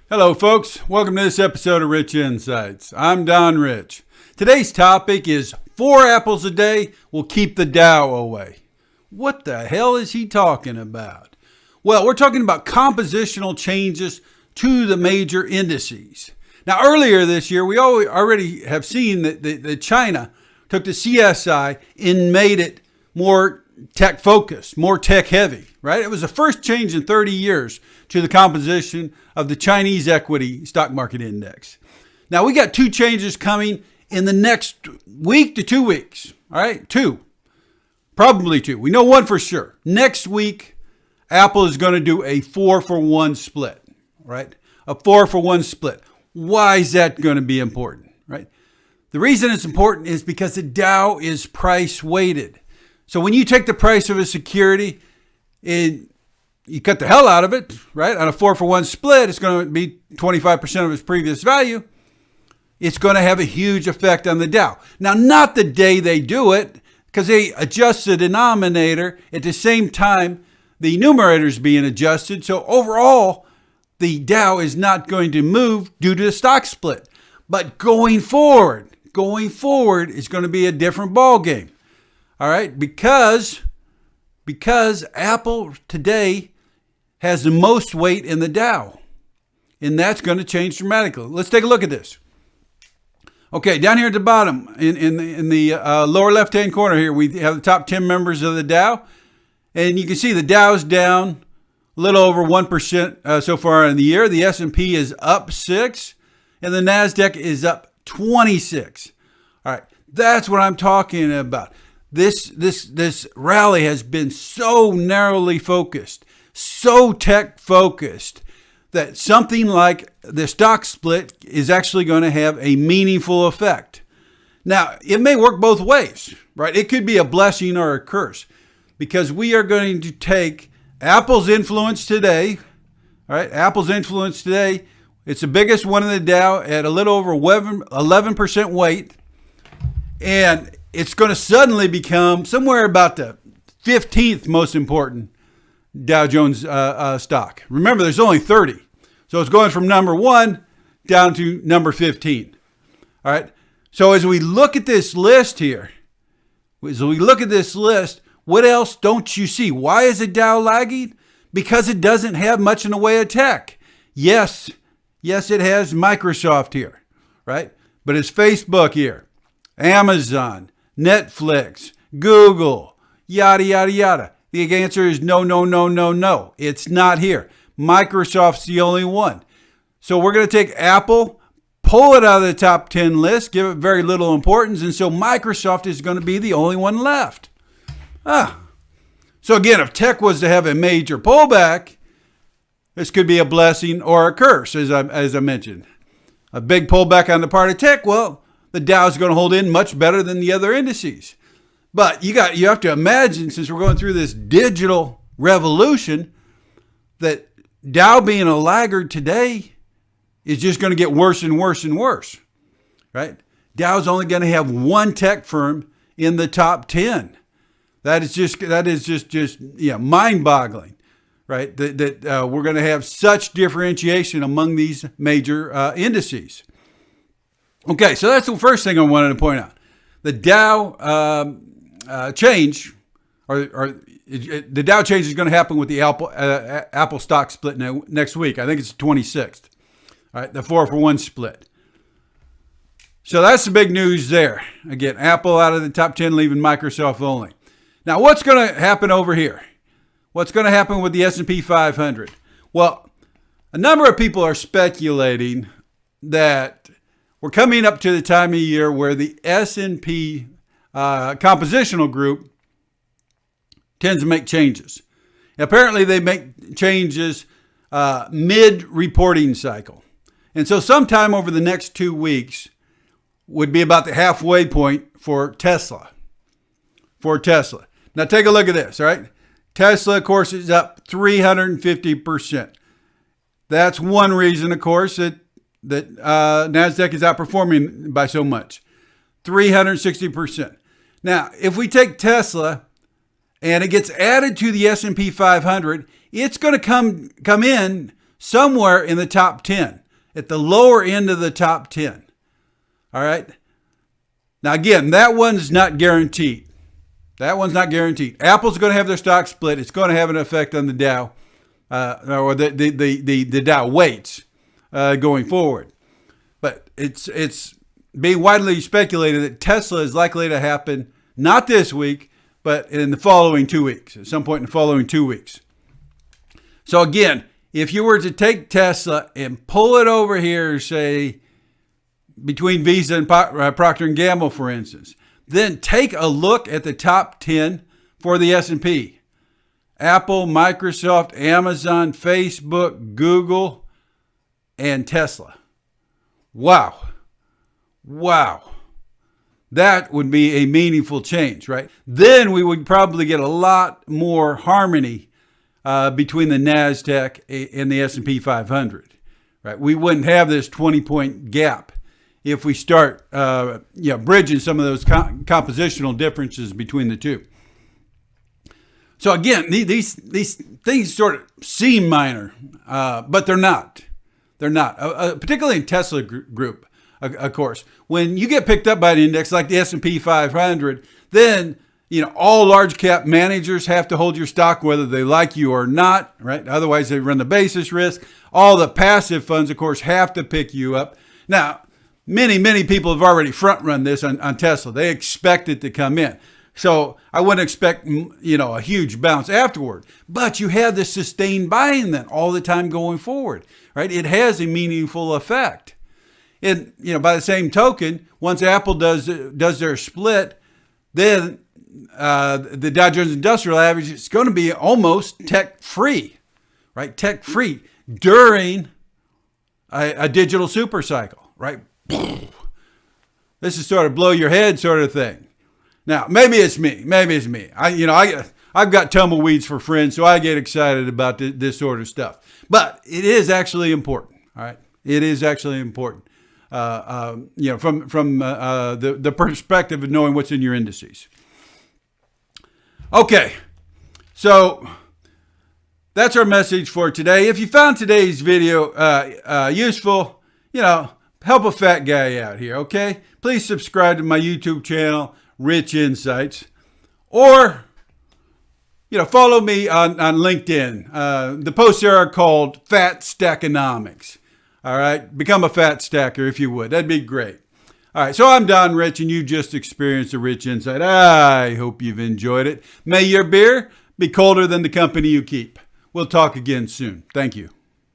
Hello, folks. Welcome to this episode of Rich Insights. I'm Don Rich. Today's topic is 4 apples a day will keep the Dow away. What the hell is he talking about? Well, we're talking about compositional changes to the major indices. Now, earlier this year, we already have seen that China took the CSI and made it more tech focused, more tech heavy, right? It was the first change in 30 years to the composition of the Chinese equity stock market index. Now we got 2 changes coming in the next week to 2 weeks. All right, 2, probably 2. We know one for sure. Next week, Apple is going to do a 4-for-1 split, right? A 4-for-1 split. Why is that going to be important, right? The reason it's important is because the Dow is price weighted. So when you take the price of a security and you cut the hell out of it, right? On a 4-for-1 split, it's going to be 25% of its previous value. It's going to have a huge effect on the Dow. Now, not the day they do it, because they adjust the denominator. At the same time, the numerator is being adjusted. So overall, the Dow is not going to move due to the stock split. But going forward is going to be a different ball game. All right, because Apple today has the most weight in the Dow, and that's going to change dramatically. Let's take a look at this. Okay, down here at the bottom, in the lower left-hand corner here, we have the top 10 members of the Dow, and you can see the Dow's down a little over 1% so far in the year. The S&P is up 6, and the NASDAQ is up 26. All right, that's what I'm talking about. This rally has been so narrowly focused, so tech focused, that something like the stock split is actually going to have a meaningful effect. Now, it may work both ways, right? It could be a blessing or a curse, because we are going to take Apple's influence today, all right? Apple's influence today, it's the biggest one in the Dow at a little over 11% weight, and it's going to suddenly become somewhere about the 15th most important Dow Jones stock. Remember, there's only 30. So it's going from number 1 down to number 15. All right. So as we look at this list here, what else don't you see? Why is the Dow lagging? Because it doesn't have much in the way of tech. Yes, it has Microsoft here, right? But it's Facebook here, Amazon, Netflix, Google, yada, yada, yada. The answer is no. It's not here. Microsoft's the only one. So we're going to take Apple, pull it out of the top 10 list, give it very little importance, and so Microsoft is going to be the only one left. So again, if tech was to have a major pullback, this could be a blessing or a curse, as I mentioned. A big pullback on the part of tech, well, the Dow is going to hold in much better than the other indices. But you have to imagine, since we're going through this digital revolution, that Dow being a laggard today is just going to get worse and worse and worse, right? Dow's only going to have one tech firm in the top 10. That is just mind-boggling, right? That we're going to have such differentiation among these major indices. Okay, so that's the first thing I wanted to point out. The Dow change, the Dow change is going to happen with the Apple stock split next week. I think it's the 26th. All right, the 4-for-1 split. So that's the big news there. Again, Apple out of the top 10, leaving Microsoft only. Now, what's going to happen over here? What's going to happen with the S&P 500? Well, a number of people are speculating that we're coming up to the time of year where the S&P compositional group tends to make changes. Apparently, they make changes mid-reporting cycle. And so sometime over the next 2 weeks would be about the halfway point for Tesla. Now, take a look at this, all right? Tesla, of course, is up 350%. That's one reason, of course, that NASDAQ is outperforming by so much. 360%. Now, if we take Tesla and it gets added to the S&P 500, it's going to come in somewhere in the top 10, at the lower end of the top 10. All right. Now, again, that one's not guaranteed. Apple's going to have their stock split. It's going to have an effect on the Dow, or the Dow weights going forward. But it's being widely speculated that Tesla is likely to happen not this week, but in the following 2 weeks, at some point in the following 2 weeks. So again, if you were to take Tesla and pull it over here, say, between Visa and Procter & Gamble, for instance, then take a look at the top 10 for the S&P. Apple, Microsoft, Amazon, Facebook, Google, and Tesla. Wow. That would be a meaningful change, right? Then we would probably get a lot more harmony between the NASDAQ and the S&P 500, right? We wouldn't have this 20-point gap if we start bridging some of those compositional differences between the two. So again, these things sort of seem minor, but they're not. They're not, particularly in Tesla group, of course. When you get picked up by an index like the S&P 500, then all large cap managers have to hold your stock whether they like you or not, right? Otherwise, they run the basis risk. All the passive funds, of course, have to pick you up. Now, many people have already front-run this on Tesla. They expect it to come in. So I wouldn't expect, a huge bounce afterward. But you have this sustained buying then all the time going forward, right? It has a meaningful effect. And, by the same token, once Apple does their split, then the Dow Jones Industrial Average is going to be almost tech-free, right? Tech-free during a digital super cycle, right? This is sort of blow your head sort of thing. Now, maybe it's me. I've got tumbleweeds for friends, so I get excited about this sort of stuff. But it is actually important. All right, it is actually important. From the perspective of knowing what's in your indices. Okay, so that's our message for today. If you found today's video useful, help a fat guy out here. Okay, please subscribe to my YouTube channel, Rich Insights, or follow me on LinkedIn. The posts there are called Fat Stackonomics. All right, become a fat stacker if you would. That'd be great. All right, so I'm Don Rich, and you just experienced a Rich Insight. I hope you've enjoyed it. May your beer be colder than the company you keep. We'll talk again soon. Thank you.